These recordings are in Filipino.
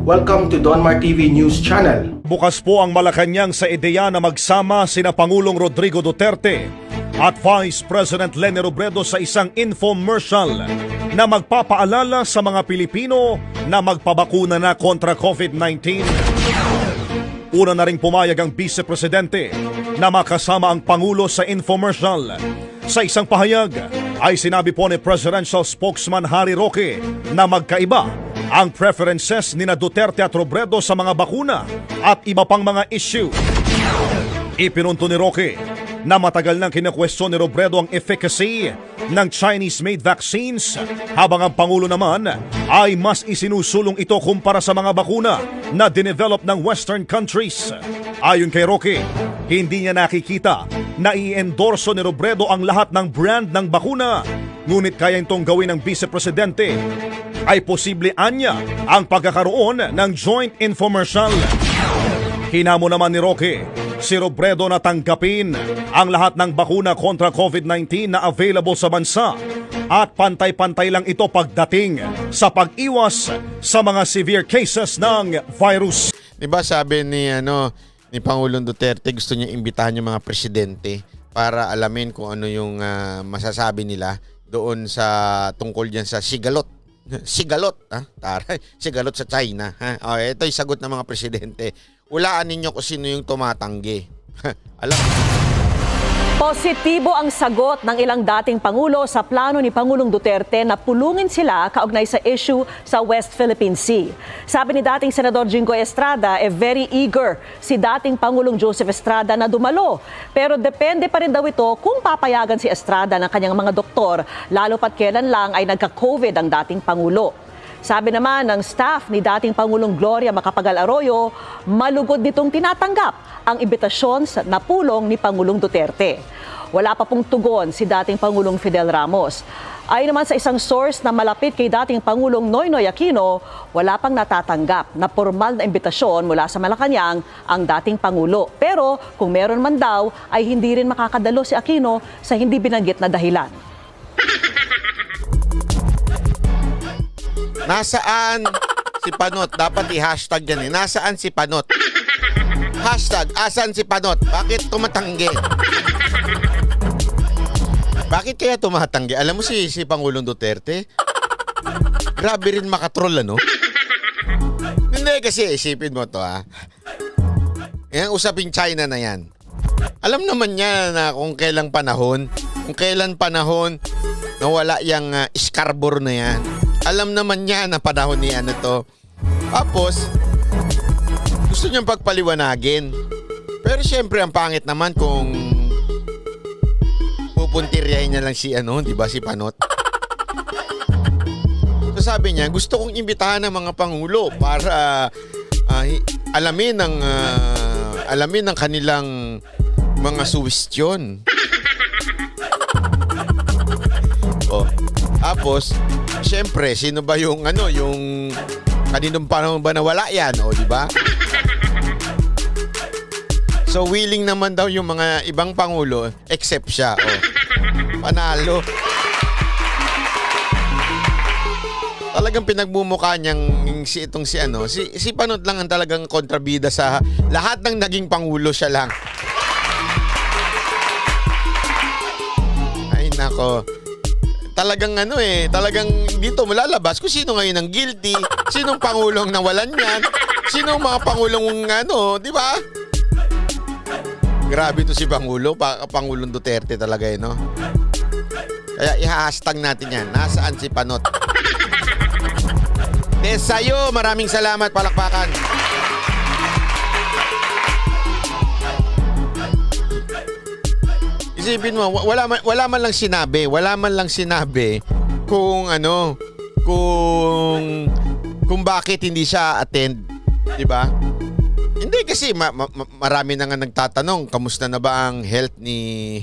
Welcome to Donmar TV News Channel. Bukas po ang Malacanang sa ideya na magsama sina Pangulong Rodrigo Duterte at Vice President Leni Robredo sa isang infomercial na magpapaalala sa mga Pilipino na magpabakuna na kontra COVID-19. Una na ring pumayag ang Vice Presidente na makasama ang Pangulo sa infomercial. Sa isang pahayag ay sinabi po ni Presidential Spokesman Harry Roque na magkaiba ang preferences ni Duterte at Robredo sa mga bakuna at iba pang mga issue. Ipinunto ni Roque na matagal nang kinakwestiyon ni Robredo ang efficacy ng Chinese-made vaccines habang ang Pangulo naman ay mas isinusulong ito kumpara sa mga bakuna na dinevelop ng Western countries. Ayon kay Roque, hindi niya nakikita na i-endorso ni Robredo ang lahat ng brand ng bakuna, ngunit kaya itong gawin ng Vice Presidente ay posible anya ang pagkakaroon ng joint infomercial. Hinamo naman ni Roque si Robredo na tanggapin ang lahat ng bakuna kontra COVID-19 na available sa bansa at pantay-pantay lang ito pagdating sa pag-iwas sa mga severe cases ng virus. Diba sabi ni Pangulong Duterte, gusto niya imbitahan yung mga presidente para alamin kung ano yung masasabi nila doon sa tungkol diyan sa sigalot. Sigalot, ha? Taray, sigalot sa China, ha? Okay, ito yung sagot ng mga presidente. Hulaan ninyo kung sino yung tumatanggi. Alam. Positibo ang sagot ng ilang dating Pangulo sa plano ni Pangulong Duterte na pulungin sila kaugnay sa issue sa West Philippine Sea. Sabi ni dating Senador Jinggoy Estrada, very eager si dating Pangulong Joseph Estrada na dumalo. Pero depende pa rin daw ito kung papayagan si Estrada ng kanyang mga doktor, lalo pat kailan lang ay nagka-COVID ang dating Pangulo. Sabi naman ng staff ni dating Pangulong Gloria Macapagal Arroyo, malugod nitong tinatanggap ang imbitasyon na pulong ni Pangulong Duterte. Wala pa pong tugon si dating Pangulong Fidel Ramos. Ayon naman sa isang source na malapit kay dating Pangulong Noynoy Aquino, wala pang natatanggap na formal na imbitasyon mula sa Malacanang ang dating Pangulo. Pero kung meron man daw, ay hindi rin makakadalo si Aquino sa hindi binanggit na dahilan. Nasaan si Panot? Dapat i-hashtag yan eh. Nasaan si Panot? Hashtag, asan si Panot? Bakit tumatanggi? Bakit kaya tumatanggi? Alam mo si Pangulong Duterte? Grabe rin makatroll, ano? Hindi kasi isipin mo to, ha? Yan, usaping China na yan. Alam naman niya na kung kailang panahon na wala yung Scarborough na yan. Alam naman niya na panahon ni ano to. Tapos, gusto niyang pagpaliwanagin. Pero syempre, ang pangit naman kung pupuntiryahin niya lang si di ba, si Panot. So sabi niya, gusto kong imbitahan ng mga pangulo para alamin ng kanilang mga suwestyon. Oh, tapos siyempre, sino ba yung kaninong panahon ba nawala yan, di ba? So willing naman daw yung mga ibang pangulo except siya, panalo. Talagang pinagmumukha niyang si Panot lang ang talagang kontrabida sa lahat ng naging pangulo, siya lang. Ay nako. Talagang talagang dito malalabas kung sino ngayon ang guilty, sinong pangulong nawalan yan, sinong mga pangulong di ba? Grabe to si Pangulong Duterte talaga no? Kaya i-hashtag natin yan, nasaan si Panot? Sa'yo, maraming salamat, palakpakan. Isipin mo, wala man lang sinabi kung kung bakit hindi siya attend, 'di ba? Hindi kasi marami na nga nagtatanong, kamusta na ba ang health ni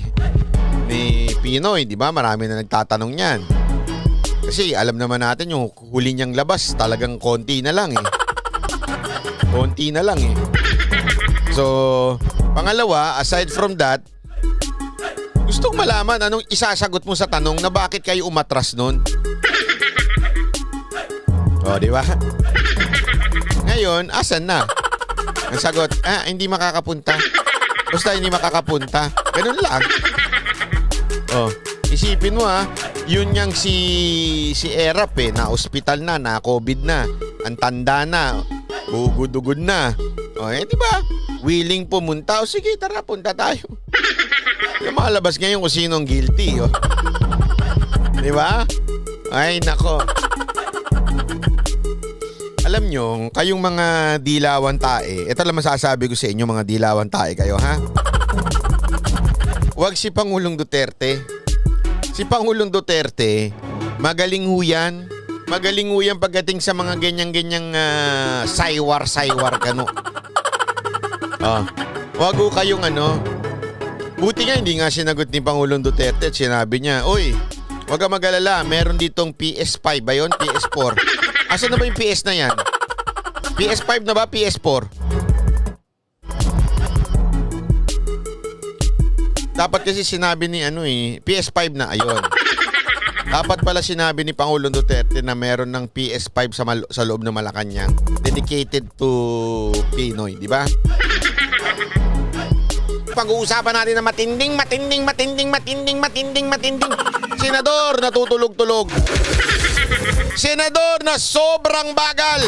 Pinoy, 'di ba? Marami na nagtatanong niyan. Kasi alam naman natin yung huli niyang labas, talagang konti na lang eh. So, pangalawa, aside from that, gustong malaman anong isasagot mo sa tanong na bakit kayo umatras nun. O, di ba? Ngayon, asan na? Ang sagot, hindi makakapunta. Basta hindi makakapunta. Ganun lang. Oh, isipin mo yun yang si Erap na ospital na COVID na, ang tanda na, bugod-ugod na. Oh, di ba? Willing pumunta. O sige, tara, punta tayo. Lumalabas ngayon kung sinong guilty. Oh. Di ba? Ay, nako. Alam nyo, kayong mga dilawan tae, ito lang masasabi ko sa inyo, mga dilawan tae kayo, ha? Huwag si Pangulong Duterte. Si Pangulong Duterte, magaling ho yan. Magaling ho yan pagdating sa mga ganyang-ganyang saywar-saywar kano. Huwag ho kayong buti nga hindi nga sinagot ni Pangulong Duterte at sinabi niya, "Uy, huwag ka mag-alala, meron ditong PS5 ba yun? PS4. Asan na ba yung PS na yan? PS5 na ba? PS4? Dapat kasi sinabi ni PS5 na, ayun. Dapat pala sinabi ni Pangulong Duterte na meron ng PS5 sa loob ng Malacanang. Dedicated to Pinoy, di ba? Pag-uusapan natin na matinding. Senador na tutulog-tulog. Senador na sobrang bagal.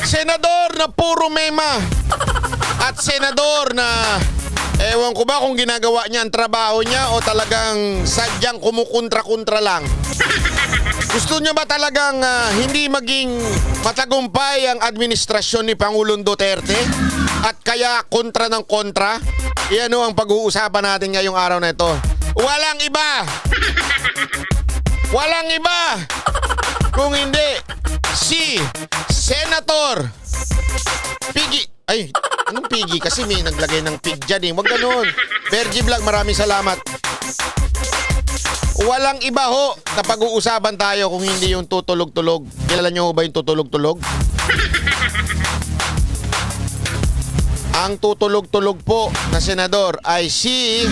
Senador na puro mema. At senador na ewan ko ba kung ginagawa niya ang trabaho niya o talagang sadyang kumukontra-kontra lang. Gusto niya ba talagang hindi maging matagumpay ang administrasyon ni Pangulong Duterte? At kaya kontra ng kontra? Iyan ang pag-uusapan natin ngayong araw na ito. Walang iba! Walang iba! Kung hindi, si Senator Piggy. Ay, anong Piggy? Kasi may naglagay ng pig dyan. Huwag ganun. Bergie Vlog, maraming salamat. Walang iba ho na pag-uusapan tayo kung hindi yung tutulog-tulog. Kilala nyo ba yung tutulog-tulog? Ang tutulog-tulog po na senador ay si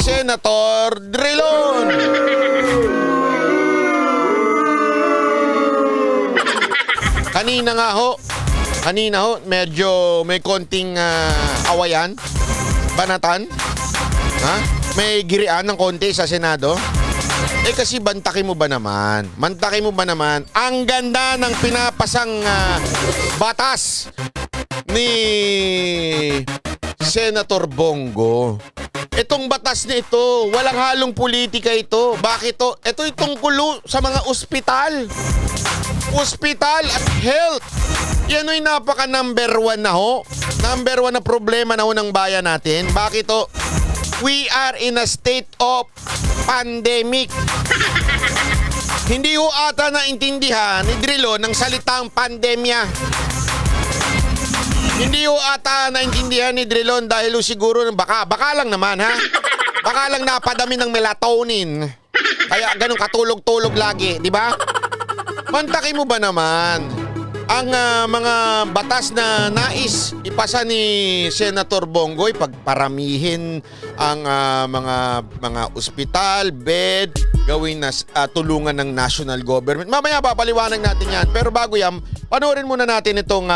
Senator Drilon. Kanina ho, medyo may konting awayan, banatan, may girian ng konti sa Senado. Kasi bantakin mo ba naman? Ang ganda ng pinapasang batas ni Senator Bongo. Itong batas na ito, walang halong politika ito. Bakit to? Ito tungkol sa mga ospital. Ospital at health. Yan ay napaka number 1 na ho. Number 1 na problema na ho ng bayan natin. Bakit to? We are in a state of pandemic. Hindi ho ata naintindihan ni Drilon ng salitang pandemya. Hindi ho ata naintindihan ni Drilon dahil siguro baka lang naman Baka lang napadami ng melatonin. Kaya ganun katulog-tulog lagi, di ba? Mantakin mo ba naman ang mga batas na nais ipasa ni Senator Bongoy, pagparamihin ang mga ospital, bed, gawin na tulungan ng national government. Mamaya papaliwanag natin yan. Pero bago yan, panoorin muna natin itong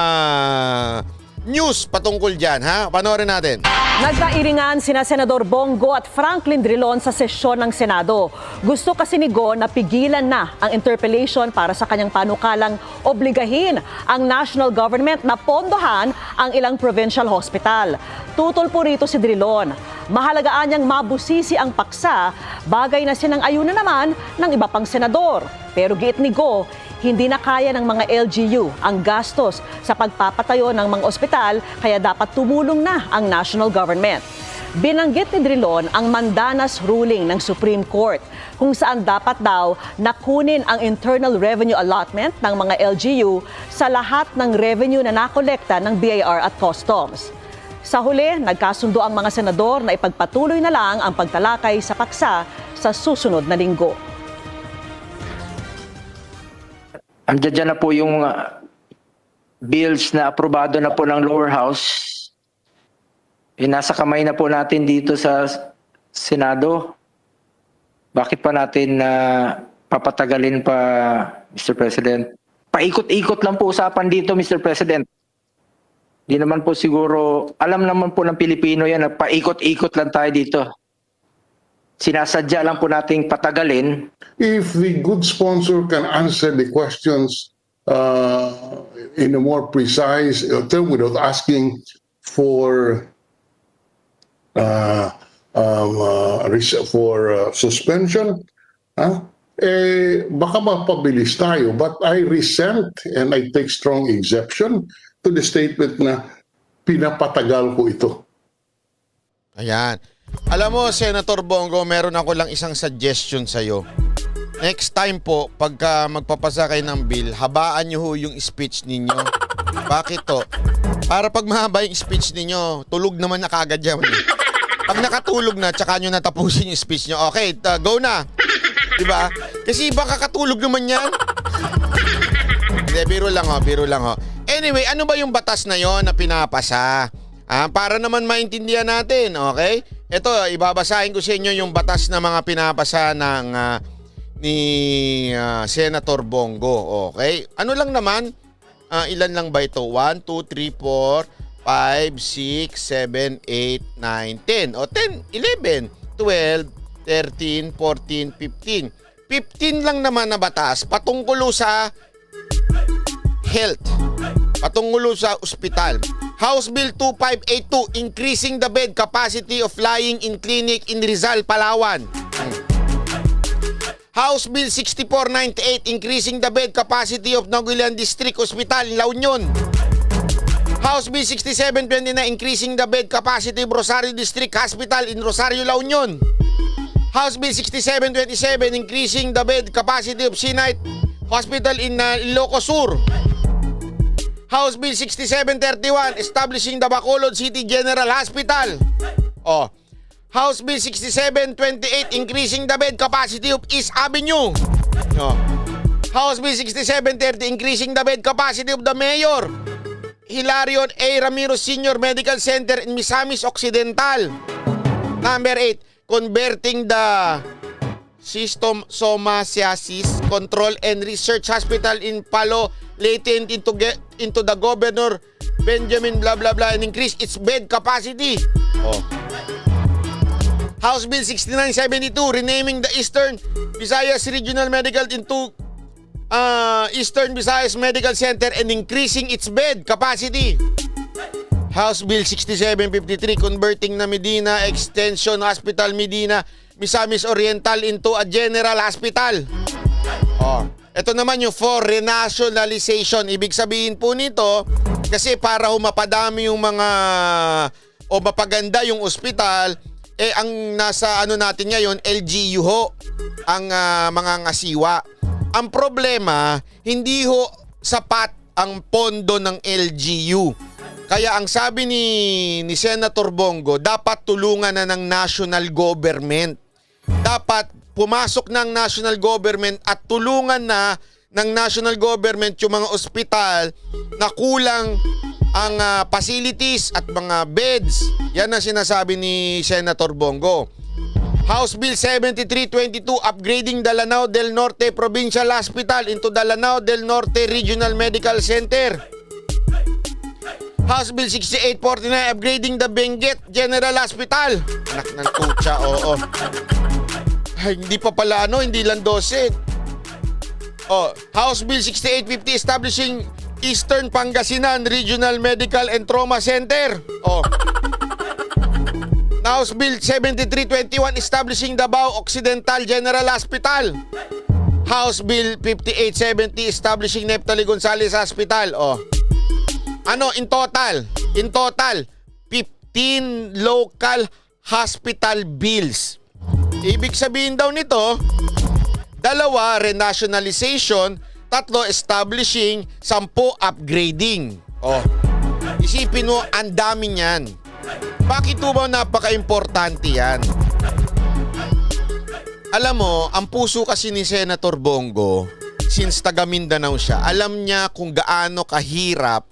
news patungkol dyan, Panoorin natin. Nagkairingan sina Senador Bongo at Franklin Drilon sa sesyon ng Senado. Gusto kasi ni Go na pigilan na ang interpellation para sa kanyang panukalang obligahin ang national government na pondohan ang ilang provincial hospital. Tutol po rito si Drilon. Mahalagaan niyang mabusisi ang paksa, bagay na sinang-ayunan naman ng iba pang senador. Pero giit ni Go, hindi na kaya ng mga LGU ang gastos sa pagpapatayo ng mga ospital, kaya dapat tumulong na ang national government. Binanggit ni Drilon ang Mandanas ruling ng Supreme Court kung saan dapat daw nakunin ang internal revenue allotment ng mga LGU sa lahat ng revenue na nakolekta ng BIR at Customs. Sa huli, nagkasundo ang mga senador na ipagpatuloy na lang ang pagtalakay sa paksa sa susunod na linggo. Andiyan na po yung bills na aprobado na po ng lower house. Nasa kamay na po natin dito sa Senado. Bakit pa natin papatagalin pa, Mr. President? paikot-ikot lang po usapan dito, Mr. President. Di naman po siguro, alam naman po ng Pilipino yan na paikot-ikot lang tayo dito. Sinasadya lang po nating patagalin. If the good sponsor can answer the questions in a more precise term without asking for suspension, baka mapabilis tayo. But I resent and I take strong exception to the statement na pinapatagal ko ito. Ayan. Alam mo, Senator Bongo, meron ako lang isang suggestion sa'yo. Next time po, pagka magpapasa kayo ng bill, habaan nyo ho yung speech ninyo. Bakit to? Para pag mahaba yung speech ninyo, tulog naman na kagad yan. Pag nakatulog na, tsaka nyo natapusin yung speech nyo. Okay, go na. Diba? Kasi baka katulog naman yan. Hindi, biro lang ho. Anyway, ano ba yung batas na yon na pinapasa? Para naman maintindihan natin, okay? Ito, ibabasahin ko sa inyo yung batas na mga pinapasa ng ni Senator Bongo, okay? Ano lang naman? Ilan lang ba ito? 1, 2, 3, 4, 5, 6, 7, 8, 9, 10. O 10, 11, 12, 13, 14, 15. 15 lang naman na batas patungkol sa health. Patungkol sa ospital. House Bill 2582, increasing the bed capacity of lying in clinic in Rizal, Palawan. House Bill 6498, increasing the bed capacity of Naguilian District Hospital in La Union. House Bill 6729, increasing the bed capacity of Rosario District Hospital in Rosario, La Union. House Bill 6727, increasing the bed capacity of Sinait Hospital in Ilocos Sur. House Bill 6731, establishing the Bacolod City General Hospital. House Bill 6728, increasing the bed capacity of East Avenue. House Bill 6730, increasing the bed capacity of the Mayor Hilarion A. Ramiro Senior Medical Center in Misamis Occidental. Number 8, converting the Schistosomatiasis Control and Research Hospital in Palo Leyte into the Governor Benjamin blah blah blah and increase its bed capacity. House Bill 6972, renaming the Eastern Visayas Regional Medical into Eastern Visayas Medical Center and increasing its bed capacity. House Bill 6753, converting na Medina Extension Hospital Medina Misamis Oriental into a general hospital. Ito naman yung for renationalization. Ibig sabihin po nito, kasi para mapadami yung mga o mapaganda yung ospital, ang nasa natin ngayon, LGU ho, ang mga ngasiwa. Ang problema, hindi ho sapat ang pondo ng LGU. Kaya ang sabi ni Senator Bongo, dapat tulungan na ng national government. Dapat pumasok ng national government at tulungan na ng national government yung mga ospital na kulang ang facilities at mga beds. Yan ang sinasabi ni Senator Bongo. House Bill 7322, upgrading the Lanao del Norte Provincial Hospital into the Lanao del Norte Regional Medical Center. House Bill 6849, upgrading the Benguet General Hospital. Anak ng tutsa, oo. Ay, hindi pa pala hindi lang 12. House Bill 6850, establishing Eastern Pangasinan Regional Medical and Trauma Center. House Bill 7321, establishing Davao Occidental General Hospital. House Bill 5870, establishing Neptali Gonzales Hospital. In total, 15 local hospital bills. Ibig sabihin daw nito, 2, renationalization, 3, establishing, 10, upgrading. Isipin mo, ang dami niyan. Bakit ba napaka-importante yan? Alam mo, ang puso kasi ni Senator Bongo, since taga Mindanao siya, alam niya kung gaano kahirap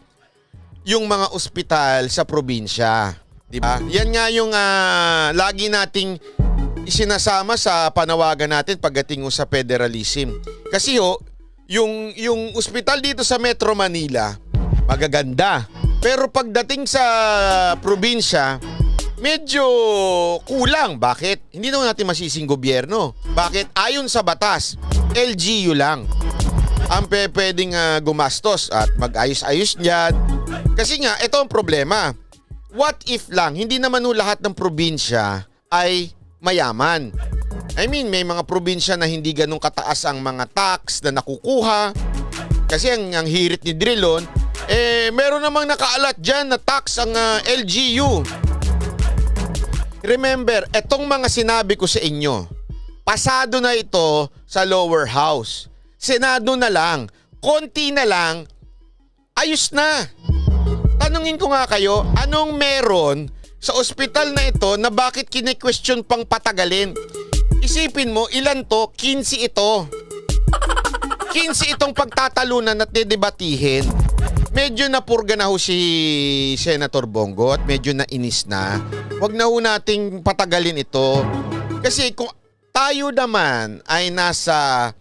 yung mga ospital sa probinsya. Diba? Yan nga yung lagi nating isinasama sa panawagan natin pagdating sa federalism. Kasi yung ospital dito sa Metro Manila, magaganda. Pero pagdating sa probinsya, medyo kulang. Bakit? Hindi naman natin masising gobyerno. Bakit? Ayon sa batas, LGU lang ang pwedeng gumastos at mag-ayos-ayos niyan. Kasi nga, ito ang problema. What if lang, hindi naman lahat ng probinsya ay mayaman. I mean, may mga probinsya na hindi ganun kataas ang mga tax na nakukuha. Kasi ang hirit ni Drilon, meron namang nakaalat dyan na tax ang LGU. Remember, etong mga sinabi ko sa inyo, pasado na ito sa lower house. Senado na lang, konti na lang, ayos na. Tanungin ko nga kayo, anong meron sa ospital na ito na bakit kine-question pang patagalin? Isipin mo, ilan to? 15 ito. 15 itong pagtatalunan at dedebatihin. Medyo napurga na ho si Senator Bongo at medyo nainis na. Huwag na ho nating patagalin ito. Kasi kung tayo naman ay nasa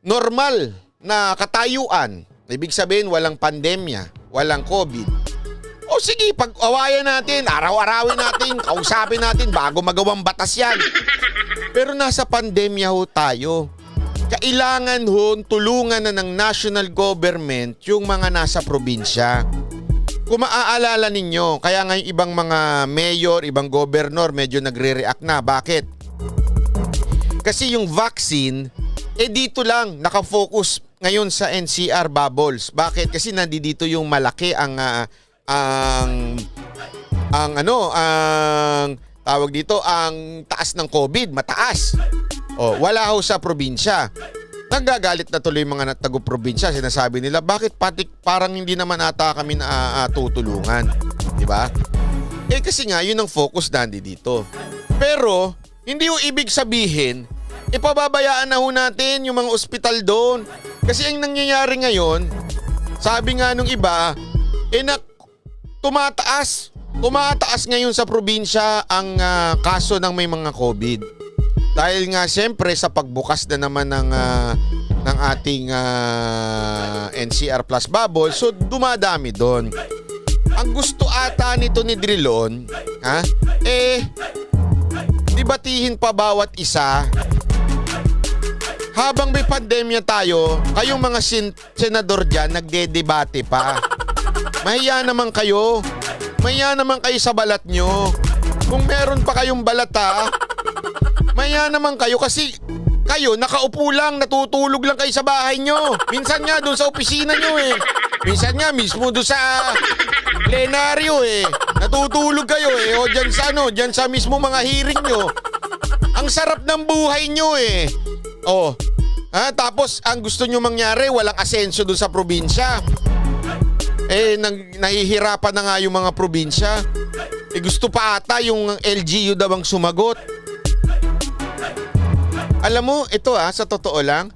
normal na katayuan, ibig sabihin walang pandemya, walang COVID, o sige, pag-awayan natin, araw-arawin natin, kausapin natin bago magawang batas yan. Pero nasa pandemya ho tayo. Kailangan ho tulungan na ng national government yung mga nasa probinsya. Kung maaalala ninyo, kaya nga yung ibang mga mayor, ibang governor medyo nagre-react na. Bakit? Kasi yung vaccine, dito lang nakafocus ngayon sa NCR bubbles. Bakit? Kasi nandito yung malaki ang tawag dito, ang taas ng COVID, mataas. Wala ho sa probinsya. Nagagalit na tuloy mga tago-probinsya. Sinasabi nila, bakit parang hindi naman ata kami tutulungan? Diba? Kasi nga, yun ang focus dito. Pero, hindi ho ibig sabihin, ipababayaan na ho natin yung mga ospital doon. Kasi ang nangyayari ngayon, sabi nga nung iba, tumataas ngayon sa probinsya ang kaso ng may mga COVID. Dahil nga siyempre sa pagbukas na naman ng ating NCR Plus bubble, so dumadami doon. Ang gusto ata nito ni Drilon, dibatihin pa bawat isa. Habang may pandemya tayo, kayong mga senador dyan nagdedebate pa. Mahiya naman kayo. Mahiya naman kayo sa balat nyo. Kung meron pa kayong balat mahiya naman kayo kasi kayo nakaupo lang, natutulog lang kayo sa bahay nyo. Minsan nga doon sa opisina nyo Minsan nga mismo doon sa plenaryo natutulog kayo o dyan sa mismo mga hearing nyo. Ang sarap ng buhay nyo tapos ang gusto nyo mangyari, walang asenso doon sa probinsya. Nahihirapan na nga yung mga probinsya. Gusto pa ata yung LGU daw ang sumagot. Alam mo, ito sa totoo lang,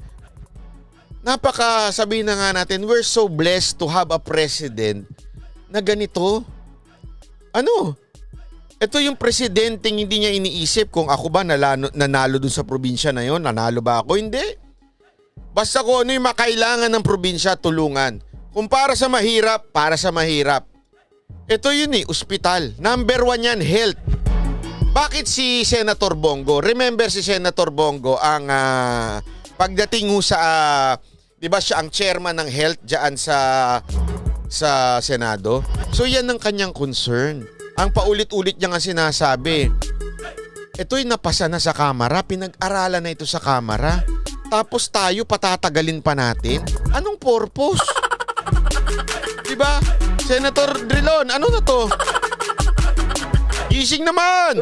sabihin na nga natin, we're so blessed to have a president na ganito. Ito yung presidenteng hindi niya iniisip kung ako ba nanalo dun sa probinsya na yon, nanalo ba ako? Hindi. Basta kung ano yung makailangan ng probinsya, tulungan. Kung para sa mahirap, para sa mahirap. Ito yun ospital. Number 1 yan, health. Bakit si Senator Bongo? Remember si Senator Bongo ang pagdating sa di ba siya ang chairman ng health diyan sa Senado? So yan ang kanyang concern. Ang paulit-ulit niya nga sinasabi. Ito'y napasa na sa Kamara, pinag-aralan na ito sa Kamara. Tapos tayo patatagalin pa natin? Anong purpose? Diba? Senator Drilon, ano na to? Gising naman!